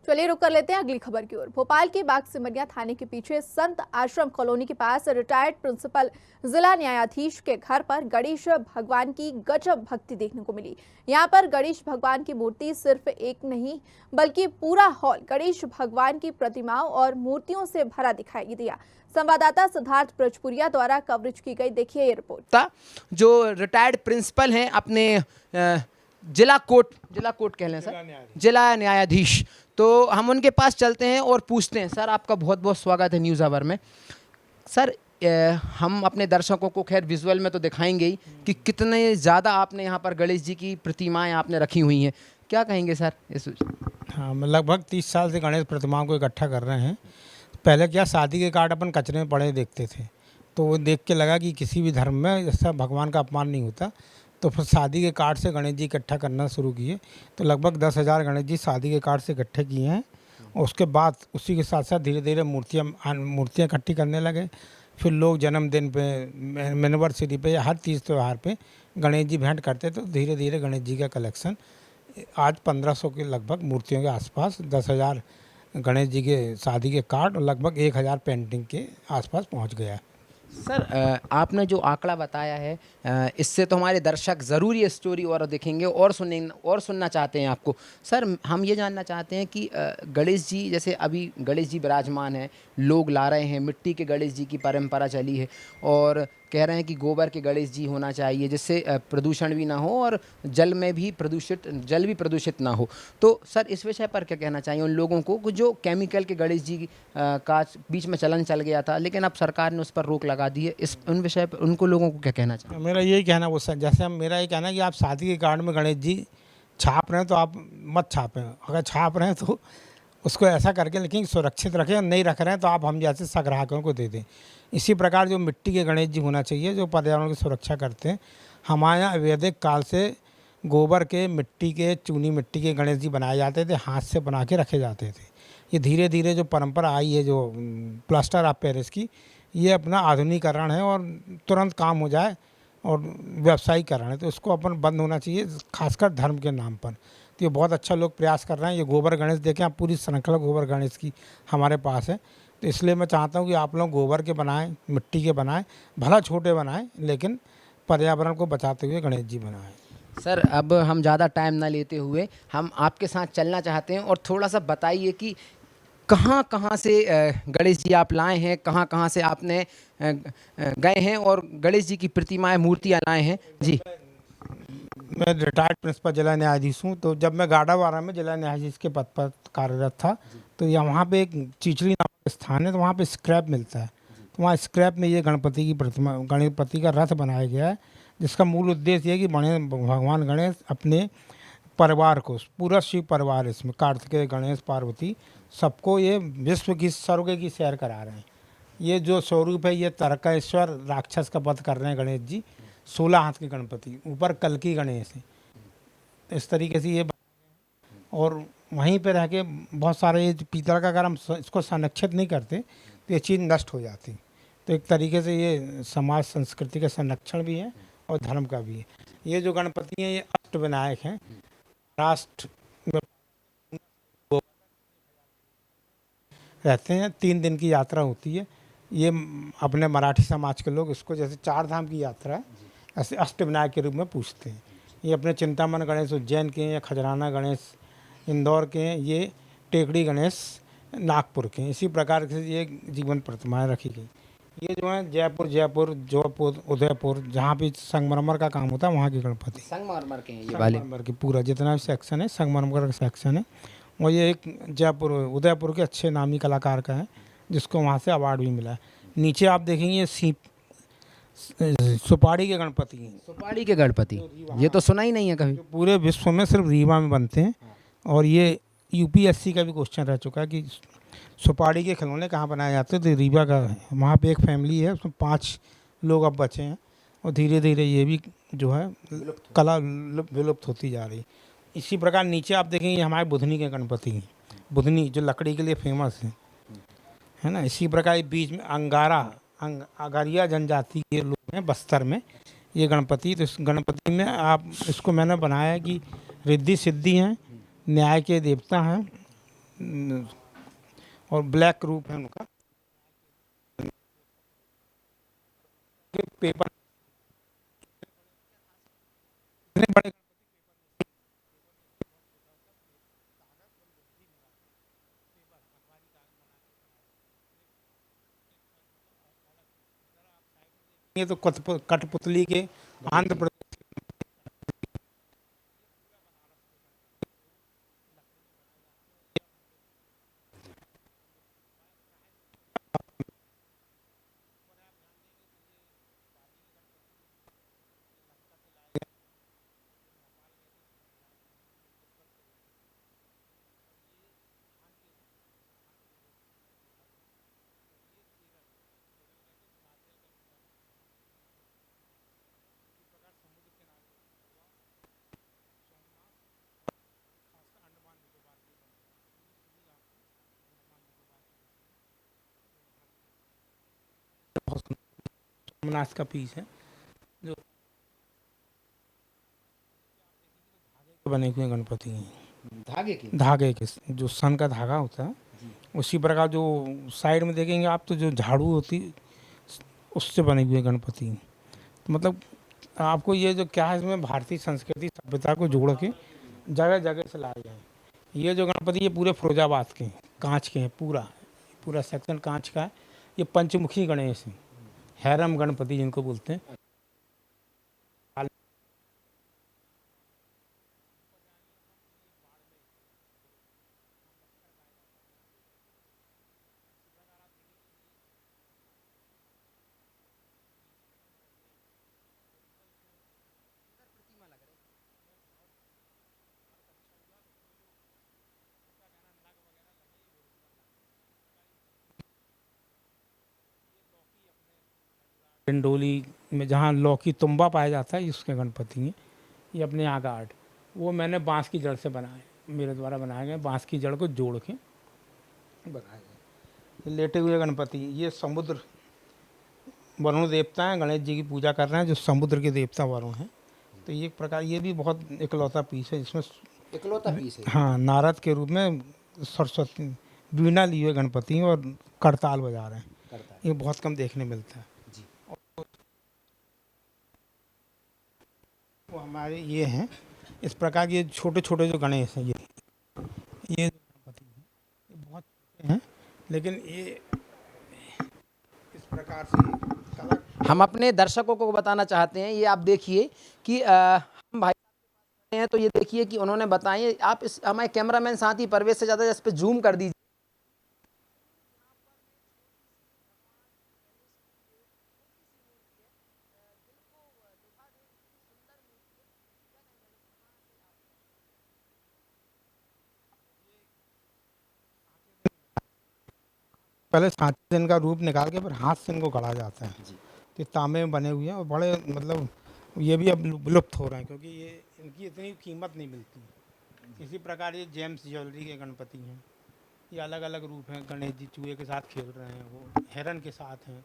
चलिए रुक कर लेते हैं अगली खबर की ओर। भोपाल के बाग सिमरिया थाने के पीछे संत आश्रम कॉलोनी के पास रिटायर्ड प्रिंसिपल जिला न्यायाधीश के घर पर गणेश भगवान की गजब भक्ति देखने को मिली। यहां पर गणेश भगवान की मूर्ति सिर्फ एक नहीं बल्कि पूरा हॉल गणेश भगवान की प्रतिमाओं और मूर्तियों से भरा दिखाई दिया। संवाददाता सिद्धार्थ ब्रजपुरिया द्वारा कवरेज की गई, देखिए ये रिपोर्ट। जो रिटायर्ड प्रिंसिपल हैं अपने जिला कोर्ट कह लें सर, जिला न्यायाधीश, तो हम उनके पास चलते हैं और पूछते हैं। सर आपका बहुत बहुत स्वागत है न्यूज़ आवर में। सर हम अपने दर्शकों को खैर विजुअल में तो दिखाएंगे ही कि कितने ज़्यादा आपने यहाँ पर गणेश जी की प्रतिमाएं आपने रखी हुई हैं, क्या कहेंगे सर इस? हाँ, लगभग 30 साल से गणेश प्रतिमाओं को इकट्ठा कर रहे हैं। पहले क्या शादी के कार्ड अपन कचरे में पड़े देखते थे, तो वो देख के लगा कि किसी भी धर्म में ऐसा भगवान का अपमान नहीं होता, तो फिर शादी के कार्ड से गणेश जी इकट्ठा करना शुरू किए। तो लगभग 10,000 गणेश जी शादी के कार्ड से इकट्ठे किए हैं। और उसके बाद उसी के साथ साथ धीरे धीरे मूर्तियाँ इकट्ठी करने लगे। फिर लोग जन्मदिन पे, एनिवर्सरी पे या हर तीज त्यौहार पे गणेश जी भेंट करते, तो धीरे धीरे गणेश जी का कलेक्शन आज 1500 के लगभग मूर्तियों के आसपास, 10,000 गणेश जी के शादी के कार्ड और लगभग 1,000 पेंटिंग के आसपास पहुंच गया है। सर आपने जो आंकड़ा बताया है इससे तो हमारे दर्शक ज़रूर ये स्टोरी और देखेंगे और सुनना चाहते हैं आपको। सर हम ये जानना चाहते हैं कि गणेश जी, जैसे अभी गणेश जी विराजमान हैं, लोग ला रहे हैं, मिट्टी के गणेश जी की परंपरा चली है और कह रहे हैं कि गोबर के गणेश जी होना चाहिए जिससे प्रदूषण भी ना हो और जल भी प्रदूषित ना हो। तो सर इस विषय पर क्या कहना चाहिए उन लोगों को जो केमिकल के गणेश जी का बीच में चलन चल गया था, लेकिन अब सरकार ने उस पर रोक लगा दी है, उन विषय पर उनको लोगों को क्या कहना चाहिए? मेरा यही कहना वो सर, जैसे मेरा ये कहना है कि आप शादी के कार्ड में गणेश जी छाप रहे हैं तो आप मत छापें। अगर छाप रहे हैं तो उसको ऐसा करके लेकिन सुरक्षित रखें, और नहीं रख रहे हैं तो आप हम जैसे संग्राहकों को दे दें। इसी प्रकार जो मिट्टी के गणेश जी होना चाहिए जो पर्यावरण की सुरक्षा करते हैं। हमारे यहाँ वैदिक काल से गोबर के, मिट्टी के, चूनी मिट्टी के गणेश जी बनाए जाते थे, हाथ से बना के रखे जाते थे। ये धीरे धीरे जो परंपरा आई है, जो प्लास्टर ऑफ पेरिस की, ये अपना आधुनिकीकरण है और तुरंत काम हो जाए और व्यावसायिकरण है, तो इसको अपन बंद होना चाहिए, खासकर धर्म के नाम पर। तो ये बहुत अच्छा लोग प्रयास कर रहे हैं। ये गोबर गणेश देखें आप, पूरी श्रृंखला गोबर गणेश की हमारे पास है। तो इसलिए मैं चाहता हूँ कि आप लोग गोबर के बनाएं, मिट्टी के बनाएं, भला छोटे बनाएं लेकिन पर्यावरण को बचाते हुए गणेश जी बनाएं। सर अब हम ज़्यादा टाइम ना लेते हुए हम आपके साथ चलना चाहते हैं और थोड़ा सा बताइए कि कहाँ कहाँ से गणेश जी आप लाए हैं, कहाँ कहाँ से आपने गए हैं और गणेश जी की प्रतिमाएं, मूर्तियाँ लाए हैं जी? मैं रिटायर्ड प्रिंसिपल जिला न्यायाधीश हूँ। तो जब मैं गाड़ावाड़ा में जिला न्यायाधीश के पद पर कार्यरत था, तो वहाँ पे एक चिचड़ी नामक स्थान है, तो वहाँ पे स्क्रैप मिलता है। तो वहाँ स्क्रैप में ये गणपति की प्रतिमा, गणपति का रथ बनाया गया है, जिसका मूल उद्देश्य ये है कि भगवान गणेश अपने परिवार को, पूरा शिव परिवार, इसमें कार्तिकेय, गणेश, पार्वती, सबको ये विश्व की स्वर्ग की सैर करा रहे हैं। ये जो स्वरूप है, ये तारकेश्वर राक्षस का वध कर रहे हैं गणेश जी। 16 हाथ के गणपति, ऊपर कल्कि गणेश है। इस तरीके से ये, और वहीं पे रह के बहुत सारे, ये पीतल का अगर हम इसको संरक्षित नहीं करते तो ये चीज़ नष्ट हो जाती। तो एक तरीके से ये समाज संस्कृति का संरक्षण भी है और धर्म का भी है। ये जो गणपति हैं ये अष्टविनायक हैं। राष्ट्र में रहते हैं, 3 दिन की यात्रा होती है। ये अपने मराठी समाज के लोग इसको जैसे 4 धाम की यात्रा है, ऐसे अष्टविनायक के रूप में पूछते हैं। ये अपने चिंतामन गणेश उज्जैन के हैं, या खजराना गणेश इंदौर के हैं, ये टेकड़ी गणेश नागपुर के हैं। इसी प्रकार से ये जीवन प्रतिमाएँ रखी गई। ये जो है जयपुर, जोधपुर, उदयपुर, जहाँ भी संगमरमर का काम होता है वहाँ के गणपति संगमरमर के हैं ये वाले? संगमरमर की पूरा जितना भी सेक्शन है संगमरमर का सेक्शन है। और ये एक जयपुर, उदयपुर के अच्छे नामी कलाकार का है, जिसको वहाँ से अवार्ड भी मिला है। नीचे आप देखेंगे ये सुपाड़ी के गणपति हैं। सुपाड़ी के गणपति, ये तो सुना ही नहीं है कभी। पूरे विश्व में सिर्फ रीवा में बनते हैं। और ये यूपीएससी का भी क्वेश्चन रह चुका है कि सुपाड़ी के खिलौने कहाँ बनाए जाते हैं, तो रीवा का है। वहाँ पे एक फैमिली है, उसमें 5 लोग अब बचे हैं, और धीरे धीरे ये भी जो है कला विलुप्त होती जा रही। इसी प्रकार नीचे आप देखेंगे हमारे बुधनी के गणपति हैं। बुधनी जो लकड़ी के लिए फेमस है ना। इसी प्रकार बीच में अगारिया जनजाति के लोग हैं बस्तर में, ये गणपति। तो इस गणपति में आप इसको मैंने बनाया है कि रिद्धि सिद्धि हैं, न्याय के देवता हैं, और ब्लैक रूप है उनका। ये पेपर इतने बड़े, ये तो कठपुतली के आंध्र प्रदेश। सोमनाथ का पीस है जो बने हुए गणपति हैं, धागे के, जो सन का धागा होता है उसी प्रकार जो साइड में देखेंगे आप तो जो झाड़ू होती उससे बने हुए गणपति हैं। तो मतलब आपको ये जो क्या है, इसमें भारतीय संस्कृति सभ्यता को जोड़ के जगह जगह से लाए गए हैं। ये जो गणपति ये पूरे फिरोजाबाद के हैं, कांच के हैं, पूरा पूरा सेक्शन कांच का है। ये पंचमुखी गणेश हैं, हैरम गणपति जिनको बोलते हैं। डिंडोली में जहाँ लौकी तुम्बा पाया जाता है उसके गणपति हैं। ये अपने यहाँ का आर्ट, वो मैंने बांस की जड़ से बनाए, मेरे द्वारा बनाए गए, बांस की जड़ को जोड़ के बनाए गए। लेटे हुए गणपति, ये समुद्र वरुण देवता हैं, गणेश जी की पूजा कर रहे हैं जो समुद्र के देवता वरुण हैं। तो ये एक प्रकार ये भी बहुत इकलौता पीस है जिसमें इकलौता पीस है। हाँ, नारद के रूप में सरस्वती वीणा लिए हुए गणपति हैं और करताल बजा रहे हैं। ये बहुत कम देखने मिलता है। वो हमारे ये हैं इस प्रकार के छोटे छोटे जो गणेश हैं, ये गणपति हैं, ये बहुत छोटे हैं लेकिन ये इस प्रकार से कला। हम अपने दर्शकों को बताना चाहते हैं, ये आप देखिए कि हम भाई हैं, तो ये देखिए कि उन्होंने बताए, आप इस हमारे कैमरामैन साथी परवेश से ज़्यादा इस पे जूम कर दीजिए। पहले सांचे से इनका रूप निकाल के फिर हाथ से इनको गढ़ा जाता है। तो तांबे में बने हुए हैं और बड़े मतलब ये भी अब विलुप्त हो रहे हैं क्योंकि ये इनकी इतनी कीमत नहीं मिलती। इसी प्रकार ये जेम्स ज्वेलरी के गणपति हैं, ये अलग अलग रूप हैं। गणेश जी चूहे के साथ खेल रहे हैं, वो हिरन के साथ हैं।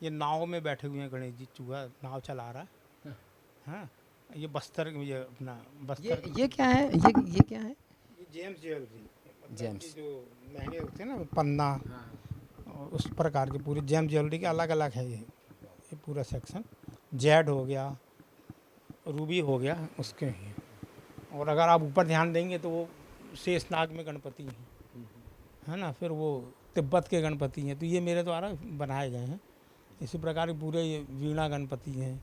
ये नाव में बैठे हुए हैं गणेश जी, चूहा नाव चला रहा है। हाँ, ये बस्तर, ये अपना बस्तर। ये क्या है, ये क्या है? ये जेम्स ज्वेलरी, जेम्स। जो महंगे होते हैं ना पन्ना, और उस प्रकार के पूरे जेम्स ज्वेलरी के अलग अलग है। ये पूरा सेक्शन जेड हो गया, रूबी हो गया उसके हैं। और अगर आप ऊपर ध्यान देंगे तो वो शेषनाग में गणपति हैं, है ना। फिर वो तिब्बत के गणपति हैं, तो ये मेरे द्वारा बनाए गए हैं। इसी प्रकार के पूरे ये वीणा गणपति हैं।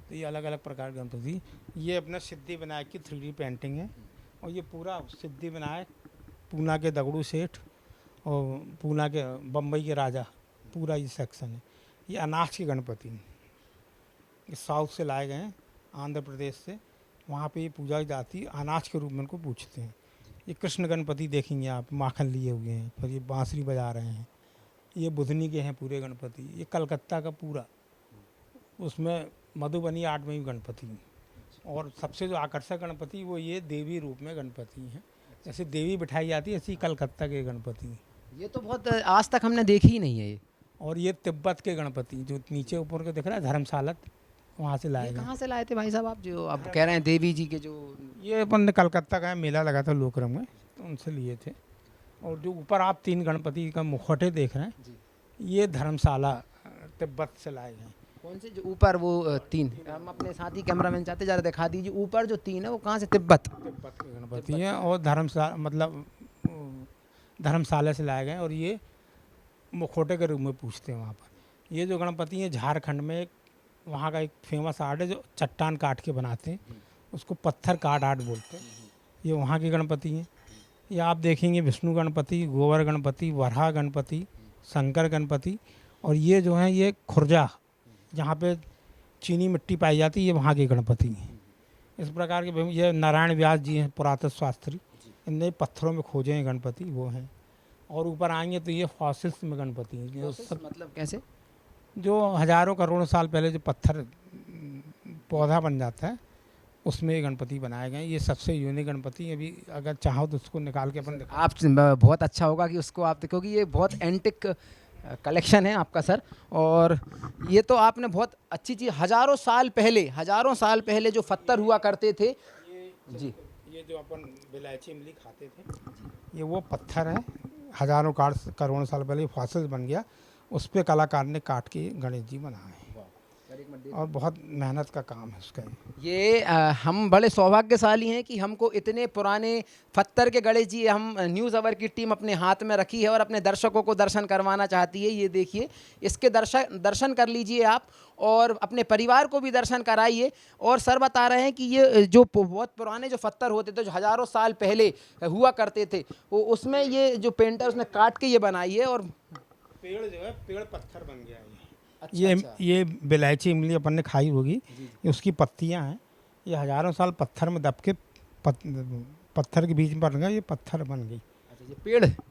तो ये अलग अलग प्रकार के गणपति। ये अपना सिद्धि विनायक की 3D पेंटिंग है और ये पूरा सिद्धि विनायक पूना के दगड़ू सेठ और पूना के बम्बई के राजा, पूरा ये सेक्शन है। ये अनाज के गणपति हैं, ये साउथ से लाए गए हैं, आंध्र प्रदेश से। वहाँ पे ये पूजा की जाती है, अनाज के रूप में इनको पूछते हैं। ये कृष्ण गणपति देखेंगे आप, माखन लिए हुए हैं, फिर ये बांसुरी बजा रहे हैं। ये बुधनी के हैं पूरे गणपति। ये कलकत्ता का पूरा, उसमें मधुबनी आर्ट में भी गणपति हैं। और सबसे जो आकर्षक गणपति वो ये देवी रूप में गणपति हैं। जैसे देवी बिठाई जाती है ऐसी कलकत्ता के गणपति हैं। ये तो बहुत आज तक हमने देखी ही नहीं है ये। और ये तिब्बत के गणपति जो नीचे ऊपर के दिख रहा है, धर्मशाला, वहाँ से लाए ये गए। कहाँ से लाए थे भाई साहब आप, जो आप कह रहे हैं देवी जी के जो? ये अपन ने कलकत्ता का मेला लगा था लोकरंग में, तो उनसे लिए थे। और जो ऊपर आप 3 गणपति का मुखौटे देख रहे हैं, ये धर्मशाला तिब्बत से लाए गए हैं। कौन से जो ऊपर वो 3, हम अपने साथी कैमरामैन चाहते जरा दिखा दीजिए, ऊपर जो 3 है वो कहाँ से? तिब्बत के गणपति हैं और धर्मशाला मतलब धर्मशाला से लाए गए हैं, और ये मुखौटे के रूप में पूछते हैं वहाँ पर। ये जो गणपति हैं झारखंड में एक वहाँ का एक फेमस आर्ट है जो चट्टान काट के बनाते हैं, उसको पत्थर काट आर्ट बोलते हैं। ये वहाँ के गणपति हैं। ये आप देखेंगे विष्णु गणपति, गोवर गणपति, वराह गणपति, शंकर गणपति, और ये जो हैं ये खुर्जा जहाँ पे चीनी मिट्टी पाई जाती है, ये वहाँ के गणपति हैं। इस प्रकार के ये नारायण व्यास जी हैं पुरातत्व शास्त्री, इनने पत्थरों में खोजे हैं गणपति, वो हैं। और ऊपर आएंगे तो ये फॉसिल्स में गणपति हैं, जो सब मतलब कैसे? जो हजारों करोड़ों साल पहले जो पत्थर पौधा बन जाता है उसमें ये गणपति बनाए गए हैं। ये सबसे यूनिक गणपति है। अभी अगर चाहो तो उसको निकाल के अपन दिखा। आप बहुत अच्छा होगा कि उसको आप देखो कि ये बहुत एंटिक कलेक्शन है आपका सर। और ये तो आपने बहुत अच्छी चीज़, हज़ारों साल पहले जो पत्थर हुआ करते थे जी, ये जो अपन बिलायची इमली खाते थे, ये वो पत्थर है। हजारों करोड़ों साल पहले फॉसिल बन गया, उस पर कलाकार ने काट के गणेश जी बनाए हैं, और बहुत मेहनत का काम है उसका। ये हम बड़े सौभाग्यशाली हैं कि हमको इतने पुराने पत्थर के गणेश जी हम न्यूज़ अवर की टीम अपने हाथ में रखी है और अपने दर्शकों को दर्शन करवाना चाहती है। ये देखिए, इसके दर्शन कर लीजिए आप, और अपने परिवार को भी दर्शन कराइए। और सर बता रहे हैं कि ये जो बहुत पुराने जो पत्थर होते थे, जो हज़ारों साल पहले हुआ करते थे, वो उसमें ये जो पेंटर उसने काट के ये बनाई है। और पेड़ जो है, पेड़ पत्थर बन गया है। अच्छा, ये बिलायची इमली अपन ने खाई होगी, ये उसकी पत्तियां हैं। ये हजारों साल पत्थर में दब के पत्थर के बीच में बन गया, ये पत्थर बन गई। अच्छा, ये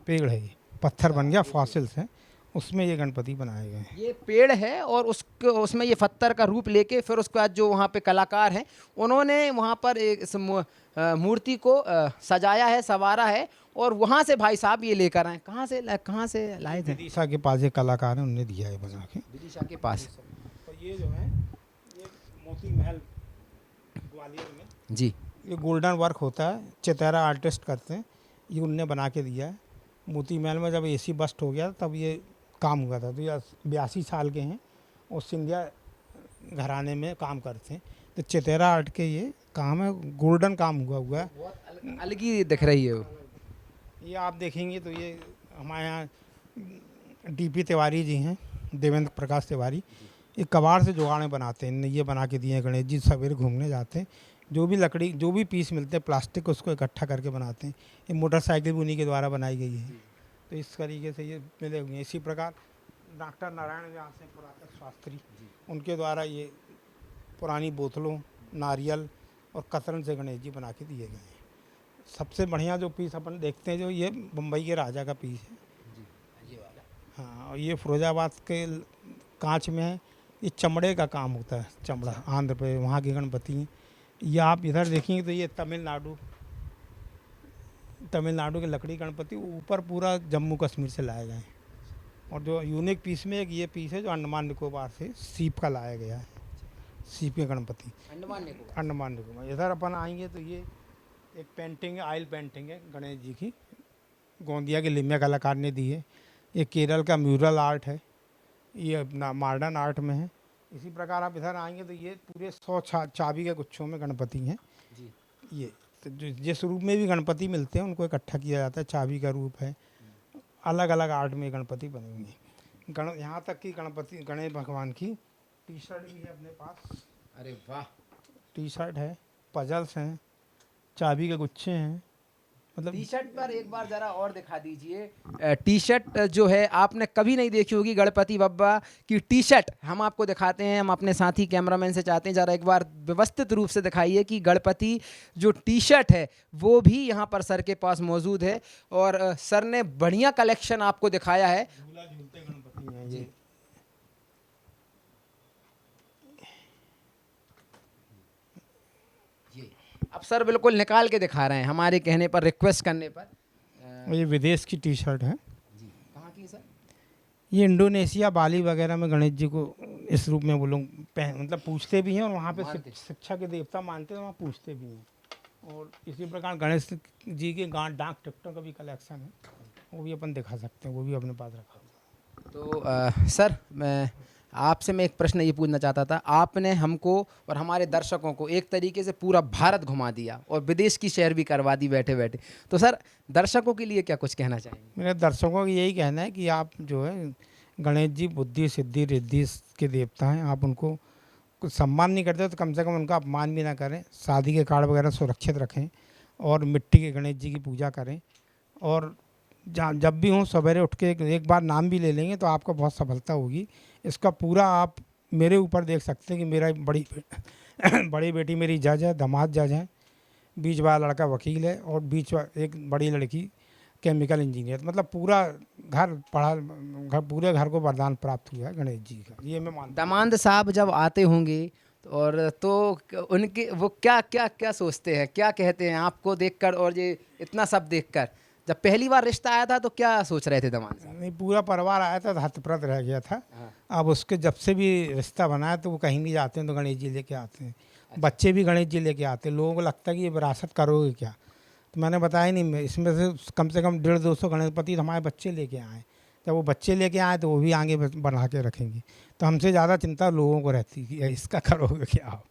पेड़ है, ये पत्थर बन गया, फॉसिल्स हैं, उसमें ये गणपति बनाए गए हैं। ये पेड़ है, और उसमें ये पत्थर का रूप लेके फिर उसके बाद जो वहाँ पे कलाकार हैं उन्होंने वहाँ पर एक इस मूर्ति को सजाया है, संवारा है। और वहाँ से भाई साहब ये लेकर आए, कहाँ से लाए थे? विदिशा के पास एक कलाकार है, उन्होंने दिया है बना के। विदिशा के पास। और ये जो है, ये मोती महल ग्वालियर में जी, ये गोल्डन वर्क होता है, चितैरा आर्टिस्ट करते हैं, ये उनने बना के दिया है। मोती महल में जब एसी बस्ट हो गया तब ये काम हुआ था। तो ये 82 साल के हैं और सिंधिया घराने में काम करते हैं। तो चितैरा आर्ट के ये काम है, गोल्डन काम हुआ है। बहुत अलग ही दिख रही है वो। ये आप देखेंगे तो ये हमारे यहाँ डीपी तिवारी जी हैं, देवेंद्र प्रकाश तिवारी, ये कबाड़ से जुगाड़ें बनाते हैं। ये बना के दिए हैं गणेश जी। सवेरे घूमने जाते हैं, जो भी लकड़ी, जो भी पीस मिलते हैं प्लास्टिक, उसको इकट्ठा करके बनाते हैं। ये मोटरसाइकिल भी उन्हीं के द्वारा बनाई गई है। तो इस तरीके से ये मिले हुए हैं। इसी प्रकार डॉक्टर नारायण व्यास हैं पुरातत्व शास्त्री, उनके द्वारा ये पुरानी बोतलों, नारियल और कतरन से गणेश जी बना के दिए गए हैं। सबसे बढ़िया जो पीस अपन देखते हैं, जो ये मुंबई के राजा का पीस है, ये वाला। हाँ, और ये फिरोजाबाद के कांच में है। ये चमड़े का काम होता है, चमड़ा, आंध्र पे वहाँ के गणपति हैं। ये आप इधर देखेंगे तो ये तमिलनाडु के लकड़ी गणपति, ऊपर पूरा जम्मू कश्मीर से लाए गए हैं। और जो यूनिक पीस में एक ये पीस है जो अंडमान निकोबार से सीप का लाया गया है, सीप के गणपति अंडमान निकोबार। इधर अपन आएंगे तो ये एक पेंटिंग है, ऑयल पेंटिंग है गणेश जी की, गोंदिया के लिम्या कलाकार ने दी है। ये केरल का म्यूरल आर्ट है, ये अपना मॉडर्न आर्ट में है। इसी प्रकार आप इधर आएंगे तो ये पूरे 100 चाबी के गुच्छों में गणपति हैं जी। ये तो जिस रूप में भी गणपति मिलते हैं उनको इकट्ठा किया जाता है, चाबी का रूप है। अलग अलग आर्ट में गणपति बने हुए हैं। यहाँ तक कि गणेश भगवान की टी शर्ट भी है अपने पास। अरे वाह, टी शर्ट है, पजल्स हैं, चाबी के गुच्छे हैं। मतलब टी शर्ट पर एक बार जरा और दिखा दीजिए। टी शर्ट जो है आपने कभी नहीं देखी होगी, गणपति बप्पा की टी शर्ट हम आपको दिखाते हैं। हम अपने साथी कैमरामैन से चाहते हैं जरा एक बार व्यवस्थित रूप से दिखाइए कि गणपति जो टी शर्ट है वो भी यहाँ पर सर के पास मौजूद है। और सर ने बढ़िया कलेक्शन आपको दिखाया है। झूला झूलते गणपति हैं ये। अब सर बिल्कुल निकाल के दिखा रहे हैं हमारे कहने पर, रिक्वेस्ट करने पर। ये विदेश की टी शर्ट है जी, कहाँ की सर? ये इंडोनेशिया, बाली वगैरह में गणेश जी को इस रूप में वो लोग मतलब पूछते भी हैं, और वहाँ पे शिक्षा के देवता मानते हैं, वहाँ पूछते भी हैं। और इसी प्रकार गणेश जी के डाक टिकटों का भी कलेक्शन है। वो भी अपन दिखा सकते हैं, वो भी अपने पास रखा हुआ है। तो सर मैं एक प्रश्न ये पूछना चाहता था। आपने हमको और हमारे दर्शकों को एक तरीके से पूरा भारत घुमा दिया और विदेश की सैर भी करवा दी बैठे बैठे। तो सर दर्शकों के लिए क्या कुछ कहना चाहेंगे? मेरे दर्शकों को यही कहना है कि आप जो है गणेश जी बुद्धि सिद्धि रिद्धि के देवता हैं, आप उनको कुछ सम्मान नहीं करते तो कम से कम उनका अपमान भी ना करें। शादी के कार्ड वगैरह सुरक्षित रखें और मिट्टी के गणेश जी की पूजा करें। और जब भी हों सवेरे उठ के एक बार नाम भी ले लेंगे तो आपको बहुत सफलता होगी। इसका पूरा आप मेरे ऊपर देख सकते हैं कि मेरा बड़ी बेटी मेरी जज है, दामाद जज हैं, बीच वाला लड़का वकील है और एक बड़ी लड़की केमिकल इंजीनियर। मतलब पूरा पूरे घर को वरदान प्राप्त हुआ है गणेश जी का, ये मैं मानता हूँ। दामाद साहब जब आते होंगे और तो उनके वो क्या क्या क्या सोचते हैं, क्या कहते हैं आपको देखकर और ये इतना सब देखकर? जब पहली बार रिश्ता आया था तो क्या सोच रहे थे दामाद साहब? नहीं, पूरा परिवार आया था तो हतप्रत रह गया था। अब उसके जब से भी रिश्ता बना है तो वो कहीं नहीं जाते हैं तो गणेश जी लेके आते हैं। बच्चे भी गणेश जी लेके आते हैं। लोगों को लगता है कि ये विरासत करोगे क्या, तो मैंने बताया नहीं, इसमें से कम 150-200 गणपति तो हमारे बच्चे लेके आए। जब वो बच्चे लेके आए तो वो भी आगे बना के रखेंगे। तो हमसे ज़्यादा चिंता लोगों को रहती है कि इसका करोगे क्या आप।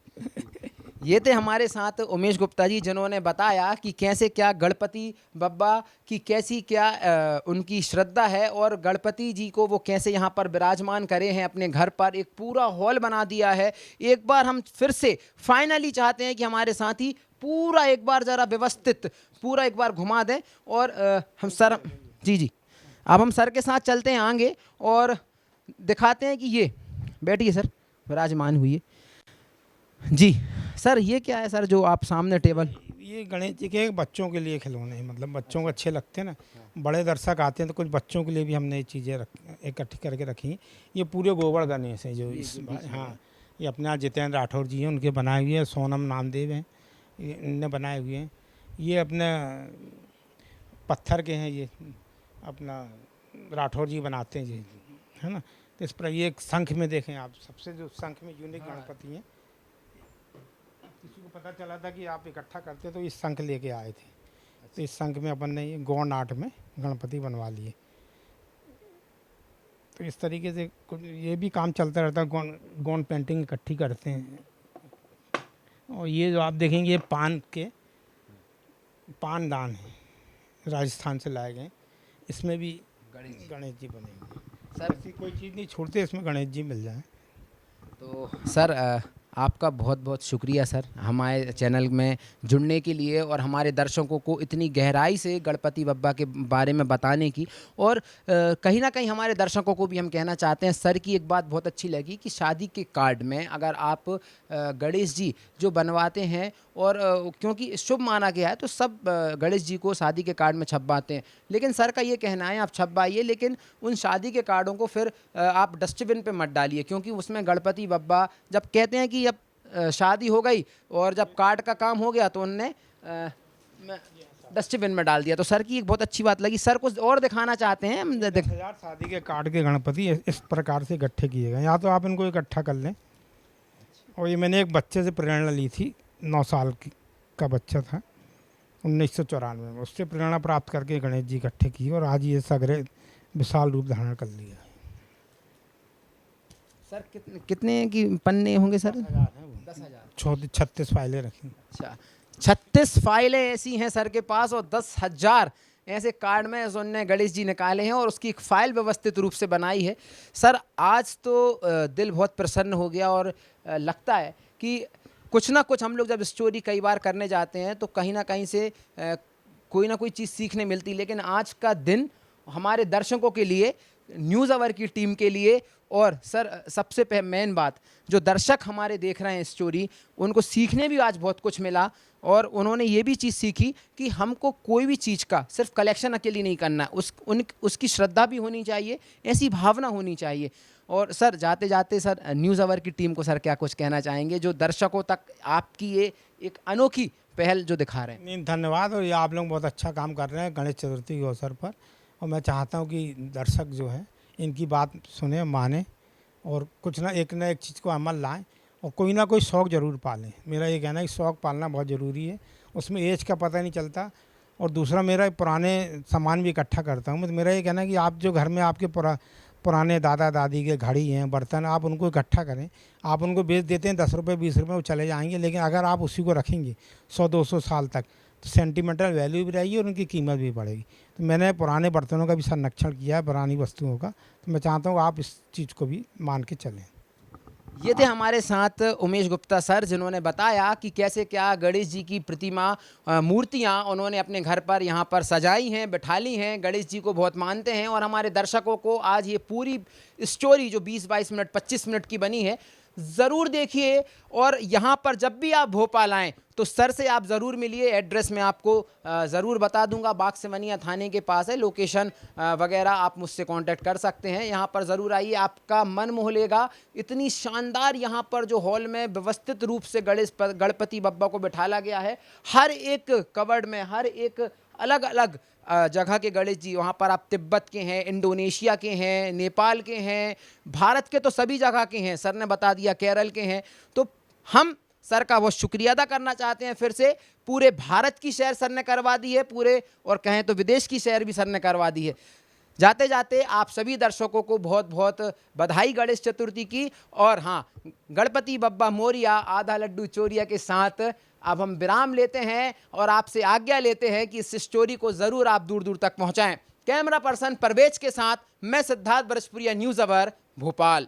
ये थे हमारे साथ उमेश गुप्ता जी, जिन्होंने बताया कि कैसे क्या गणपति बब्बा की कैसी क्या उनकी श्रद्धा है और गणपति जी को वो कैसे यहाँ पर विराजमान करे हैं अपने घर पर। एक पूरा हॉल बना दिया है। एक बार हम फिर से फाइनली चाहते हैं कि हमारे साथी पूरा एक बार ज़रा व्यवस्थित पूरा एक बार घुमा दें। और हम सर जी अब हम सर के साथ चलते हैं आगे और दिखाते हैं कि ये बैठिए सर, विराजमान हुई जी। सर ये क्या है सर जो आप सामने टेबल? ये गणेश जी के बच्चों के लिए खिलौने हैं, मतलब बच्चों को अच्छे लगते हैं ना। बड़े दर्शक आते हैं तो कुछ बच्चों के लिए भी हमने ये चीज़ें इकट्ठी करके रखी हैं। ये पूरे गोबर गणेश हैं जो हाँ, ये अपने यहाँ जितेंद्र राठौर जी हैं, उनके बनाए हुए हैं। सोनम नामदेव हैं, इनने बनाए हुए हैं। ये अपने पत्थर के हैं, ये अपना राठौर जी बनाते हैं जी, है ना। तो इस पर ये एक शंख में देखें आप, सबसे जो शंख में यूनिक गणपति हैं। किसी को पता चला था कि आप इकट्ठा करते तो इस शंख लेके आए थे। तो इस शंख में अपन ने ये गौंड आर्ट में गणपति बनवा लिए। तो इस तरीके से ये भी काम चलता रहता है। गौंड पेंटिंग इकट्ठी करते हैं। और ये जो आप देखेंगे ये पानदान है, राजस्थान से लाए गए। इसमें भी गणेश जी बनेंगे। सर ऐसी कोई चीज़ नहीं छोड़ते, इसमें गणेश जी मिल जाए। तो सर आपका बहुत बहुत शुक्रिया सर हमारे चैनल में जुड़ने के लिए और हमारे दर्शकों को इतनी गहराई से गणपति बब्बा के बारे में बताने की। और कहीं ना कहीं हमारे दर्शकों को भी हम कहना चाहते हैं, सर की एक बात बहुत अच्छी लगी कि शादी के कार्ड में अगर आप गणेश जी जो बनवाते हैं और क्योंकि शुभ माना गया है तो सब गणेश जी को शादी के कार्ड में छपवाते हैं। लेकिन सर का ये कहना है आप छपवाइए, लेकिन उन शादी के कार्डों को फिर आप डस्टबिन पे मत डालिए, क्योंकि उसमें गणपति बब्बा जब कहते हैं कि जब शादी हो गई और जब कार्ड का काम हो गया तो उनने डस्टबिन में डाल दिया। तो सर की एक बहुत अच्छी बात लगी। सर कुछ और दिखाना चाहते हैं? 10,000 शादी के कार्ड के गणपति इस प्रकार से इकट्ठे किए गए। या तो आप इनको इकट्ठा कर लें। और ये मैंने एक बच्चे से प्रेरणा ली थी, 9 साल का बच्चा था 1994 में। उससे प्रेरणा प्राप्त करके गणेश जी इकट्ठे किए और आज ये सगरे विशाल रूप धारण कर लिया। सर कितने की पन्ने होंगे सर? 10,000 36 फाइलें रखी। अच्छा, 36 फाइलें ऐसी हैं सर के पास और 10,000 ऐसे कार्ड में उन्होंने गणेश जी निकाले हैं और उसकी एक फ़ाइल व्यवस्थित रूप से बनाई है। सर आज तो दिल बहुत प्रसन्न हो गया और लगता है कि कुछ ना कुछ हम लोग जब स्टोरी कई बार करने जाते हैं तो कहीं ना कहीं से कोई ना कोई चीज़ सीखने मिलती। लेकिन आज का दिन हमारे दर्शकों के लिए, न्यूज़ आवर की टीम के लिए और सर सबसे मेन बात जो दर्शक हमारे देख रहे हैं स्टोरी, उनको सीखने भी आज बहुत कुछ मिला। और उन्होंने ये भी चीज़ सीखी कि हमको कोई भी चीज़ का सिर्फ कलेक्शन अकेली नहीं करना, उसकी श्रद्धा भी होनी चाहिए, ऐसी भावना होनी चाहिए। और सर जाते जाते सर न्यूज़ आवर की टीम को सर क्या कुछ कहना चाहेंगे जो दर्शकों तक आपकी ये एक अनोखी पहल जो दिखा रहे हैं? नहीं, धन्यवाद। और ये आप लोग बहुत अच्छा काम कर रहे हैं गणेश चतुर्थी के अवसर पर। और मैं चाहता हूँ कि दर्शक जो है इनकी बात सुने, माने और कुछ ना एक चीज़ को अमल लाएं और कोई ना कोई शौक़ ज़रूर पालें। मेरा ये कहना है कि शौक़ पालना बहुत ज़रूरी है। उसमें एज का पता नहीं चलता। और दूसरा मेरा पुराने सामान भी इकट्ठा करता हूँ। मेरा ये कहना है कि आप जो घर में आपके पुराने दादा दादी के घड़ी हैं, बर्तन, आप उनको इकट्ठा करें। आप उनको बेच देते हैं 10 रुपये 20 रुपये, वो चले जाएंगे, लेकिन अगर आप उसी को रखेंगे 100-200 साल तक, तो सेंटिमेंटल वैल्यू भी रहेगी और उनकी कीमत भी बढ़ेगी। तो मैंने पुराने बर्तनों का भी संरक्षण किया है, पुरानी वस्तुओं का, तो मैं चाहता हूँ आप इस चीज़ को भी मान के चलें। ये थे हमारे साथ उमेश गुप्ता सर, जिन्होंने बताया कि कैसे क्या गणेश जी की प्रतिमा, मूर्तियाँ उन्होंने अपने घर पर यहाँ पर सजाई हैं, बैठा ली हैं। गणेश जी को बहुत मानते हैं और हमारे दर्शकों को आज ये पूरी स्टोरी जो 20-22 मिनट 25 मिनट की बनी है ज़रूर देखिए। और यहाँ पर जब भी आप भोपाल आएँ तो सर से आप ज़रूर मिलिए। एड्रेस मैं आपको ज़रूर बता दूंगा, बाग सिमनिया थाने के पास है। लोकेशन वगैरह आप मुझसे कांटेक्ट कर सकते हैं। यहाँ पर ज़रूर आइए, आपका मन मोह लेगा। इतनी शानदार यहाँ पर जो हॉल में व्यवस्थित रूप से गणपति बप्पा को बिठाला गया है। हर एक कवर्ड में हर एक अलग अलग जगह के गणेश जी, वहाँ पर आप तिब्बत के हैं, इंडोनेशिया के हैं, नेपाल के हैं, भारत के तो सभी जगह के हैं, सर ने बता दिया, केरल के हैं। तो हम सर का बहुत शुक्रिया अदा करना चाहते हैं। फिर से पूरे भारत की सैर सर ने करवा दी है, पूरे और कहें तो विदेश की सैर भी सर ने करवा दी है। जाते जाते आप सभी दर्शकों को बहुत बहुत बधाई गणेश चतुर्थी की। और हाँ, गणपति बप्पा मोरिया, आधा लड्डू चोरिया के साथ अब हम विराम लेते हैं और आपसे आज्ञा लेते हैं कि इस स्टोरी को ज़रूर आप दूर दूर तक पहुँचाएँ। कैमरा पर्सन परवेज के साथ मैं सिद्धार्थ बरसपुरिया, न्यूज़ अवर, भोपाल।